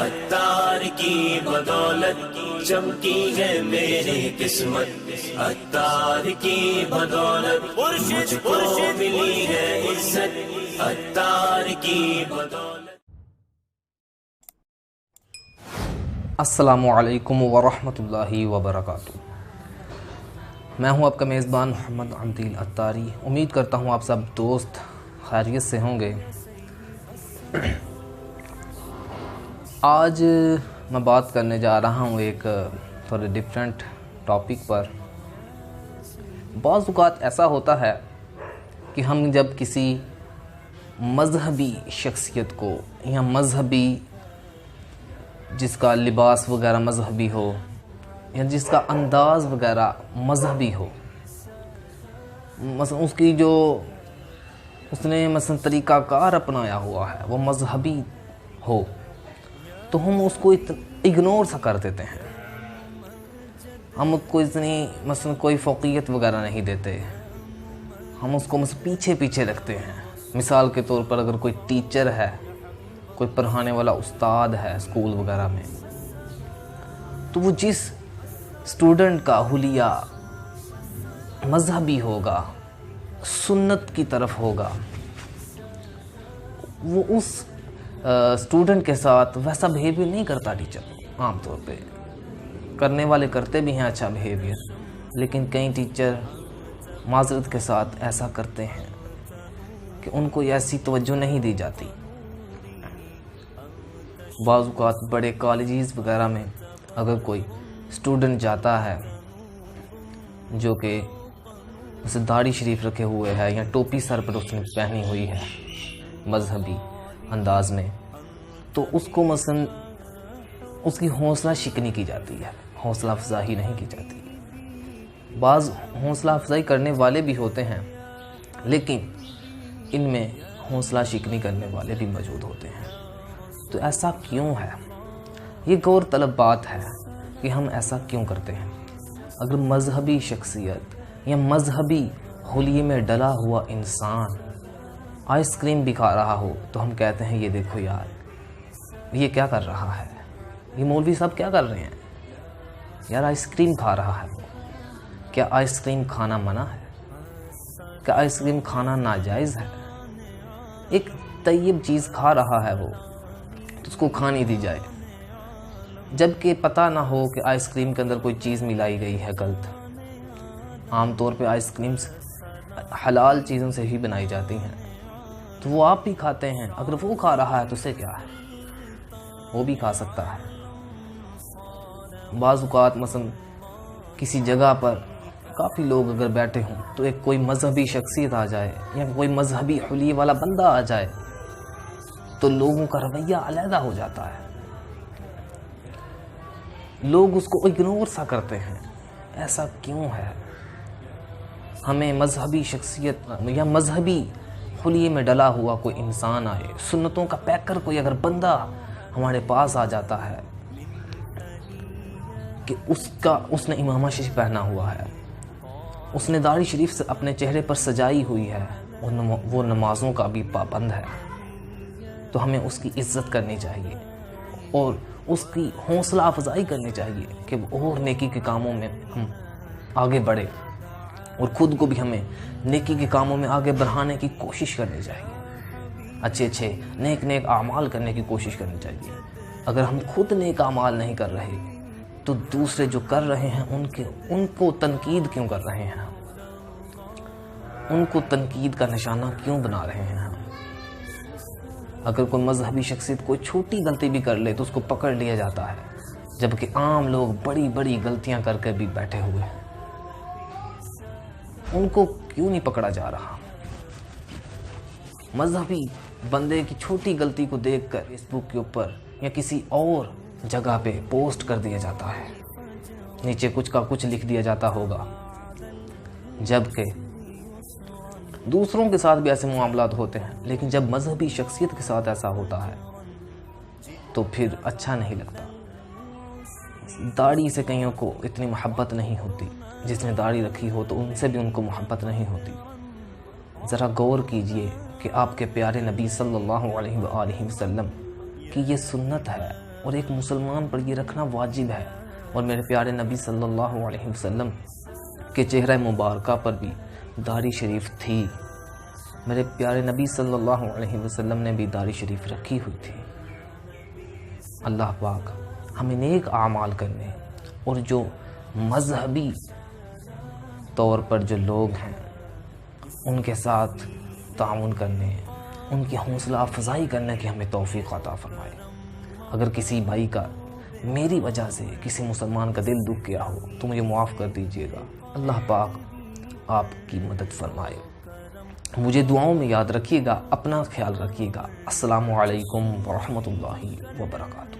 عطار کی بدولت چمکی ہے میری قسمت، عطار کی بدولت مجھ کو ملی ہے عزت، عطار کی بدولت۔ السلام علیکم ورحمۃ اللہ وبرکاتہ۔ میں ہوں آپ کا میزبان محمد عمدیل عطاری۔ امید کرتا ہوں آپ سب دوست خیریت سے ہوں گے۔ آج میں بات کرنے جا رہا ہوں ایک تھوڑے ڈفرینٹ ٹاپک پر۔ بعض اوقات ایسا ہوتا ہے کہ ہم جب کسی مذہبی شخصیت کو یا مذہبی جس کا لباس وغیرہ مذہبی ہو یا جس کا انداز وغیرہ مذہبی ہو، مثلا اس کی جو اس نے مثلا طریقہ کار اپنایا ہوا ہے وہ مذہبی ہو، تو ہم اس کو اگنور سا کر دیتے ہیں۔ ہم اس کو اتنی مثلا کوئی فوقیت وغیرہ نہیں دیتے، ہم اس کو پیچھے پیچھے رکھتے ہیں۔ مثال کے طور پر اگر کوئی ٹیچر ہے، کوئی پڑھانے والا استاد ہے اسکول وغیرہ میں، تو وہ جس اسٹوڈنٹ کا حلیہ مذہبی ہوگا، سنت کی طرف ہوگا، وہ اس اسٹوڈنٹ کے ساتھ ویسا بیہیویئر نہیں کرتا ٹیچر۔ عام طور پہ کرنے والے کرتے بھی ہیں اچھا بیہیویئر، لیکن کئی ٹیچر معذرت کے ساتھ ایسا کرتے ہیں کہ ان کو ایسی توجہ نہیں دی جاتی۔ بعض اوقات بڑے کالجز وغیرہ میں اگر کوئی اسٹوڈنٹ جاتا ہے جو کہ اسے داڑھی شریف رکھے ہوئے ہے یا ٹوپی سر پر اس نے پہنی ہوئی ہے مذہبی انداز میں، تو اس کو مثلا اس کی حوصلہ شکنی کی جاتی ہے، حوصلہ افزائی نہیں کی جاتی۔ بعض حوصلہ افزائی کرنے والے بھی ہوتے ہیں، لیکن ان میں حوصلہ شکنی کرنے والے بھی موجود ہوتے ہیں۔ تو ایسا کیوں ہے؟ یہ غور طلب بات ہے کہ ہم ایسا کیوں کرتے ہیں۔ اگر مذہبی شخصیت یا مذہبی حلیے میں ڈلا ہوا انسان آئس کریم بھی کھا رہا ہو تو ہم کہتے ہیں یہ دیکھو یار یہ کیا کر رہا ہے، یہ مولوی صاحب کیا کر رہے ہیں یار، آئس کریم کھا رہا ہے۔ کیا آئس کریم کھانا منع ہے؟ کیا آئس کریم کھانا ناجائز ہے؟ ایک طیب چیز کھا رہا ہے وہ تو اس کو کھانے دی جائے، جبکہ پتہ نہ ہو کہ آئس کریم کے اندر کوئی چیز ملائی گئی ہے غلط۔ عام طور پہ آئس کریم حلال چیزوں سے ہی بنائی جاتی ہیں، تو وہ آپ بھی کھاتے ہیں۔ اگر وہ کھا رہا ہے تو اسے کیا ہے، وہ بھی کھا سکتا ہے۔ بعض اوقات مثلا کسی جگہ پر کافی لوگ اگر بیٹھے ہوں تو ایک کوئی مذہبی شخصیت آ جائے یا کوئی مذہبی حلیے والا بندہ آ جائے تو لوگوں کا رویہ علیحدہ ہو جاتا ہے، لوگ اس کو اگنور سا کرتے ہیں۔ ایسا کیوں ہے؟ ہمیں مذہبی شخصیت یا مذہبی حلیے میں ڈلا ہوا کوئی انسان آئے، سنتوں کا پیکر کوئی اگر بندہ ہمارے پاس آ جاتا ہے کہ اس نے امامہ شریف پہنا ہوا ہے، اس نے داڑھی شریف سے اپنے چہرے پر سجائی ہوئی ہے، وہ نمازوں کا بھی پابند ہے، تو ہمیں اس کی عزت کرنی چاہیے اور اس کی حوصلہ افزائی کرنی چاہیے کہ وہ اور نیکی کے کاموں میں ہم آگے بڑھے، اور خود کو بھی ہمیں نیکی کے کاموں میں آگے بڑھانے کی کوشش کرنی چاہیے، اچھے نیک اعمال کرنے کی کوشش کرنی چاہیے۔ اگر ہم خود نیک اعمال نہیں کر رہے تو دوسرے جو کر رہے ہیں ان کو تنقید کیوں کر رہے ہیں ہم؟ ان کو تنقید کا نشانہ کیوں بنا رہے ہیں ہم؟ اگر کوئی مذہبی شخصیت کوئی چھوٹی غلطی بھی کر لے تو اس کو پکڑ لیا جاتا ہے، جبکہ عام لوگ بڑی بڑی غلطیاں کر کے بھی بیٹھے ہوئے ہیں، ان کو کیوں نہیں پکڑا جا رہا؟ مذہبی بندے کی چھوٹی غلطی کو دیکھ کر فیس بک کے اوپر یا کسی اور جگہ پہ پوسٹ کر دیا جاتا ہے، نیچے کچھ کا کچھ لکھ دیا جاتا ہوگا، جبکہ دوسروں کے ساتھ بھی ایسے معاملات ہوتے ہیں، لیکن جب مذہبی شخصیت کے ساتھ ایسا ہوتا ہے تو پھر اچھا نہیں لگتا۔ داڑھی سے کئیوں کو اتنی محبت نہیں ہوتی، جس نے داڑھی رکھی ہو تو ان سے بھی ان کو محبت نہیں ہوتی۔ ذرا غور کیجئے کہ آپ کے پیارے نبی صلی اللہ علیہ وآلہ وسلم کی یہ سنت ہے اور ایک مسلمان پر یہ رکھنا واجب ہے۔ اور میرے پیارے نبی صلی اللہ علیہ وسلم کے چہرہ مبارکہ پر بھی داڑھی شریف تھی۔ میرے پیارے نبی صلی اللہ علیہ وسلم نے بھی داڑھی شریف رکھی ہوئی تھی۔ اللہ پاک ہمیں نیک اعمال کرنے اور جو مذہبی طور پر جو لوگ ہیں ان کے ساتھ تعاون کرنے، ان کی حوصلہ افزائی کرنے کی ہمیں توفیق عطا فرمائے۔ اگر کسی بھائی کا میری وجہ سے کسی مسلمان کا دل دکھ گیا ہو تو مجھے معاف کر دیجیے گا۔ اللہ پاک آپ کی مدد فرمائے۔ مجھے دعاؤں میں یاد رکھیے گا، اپنا خیال رکھیے گا۔ السلام علیکم ورحمۃ اللہ وبرکاتہ۔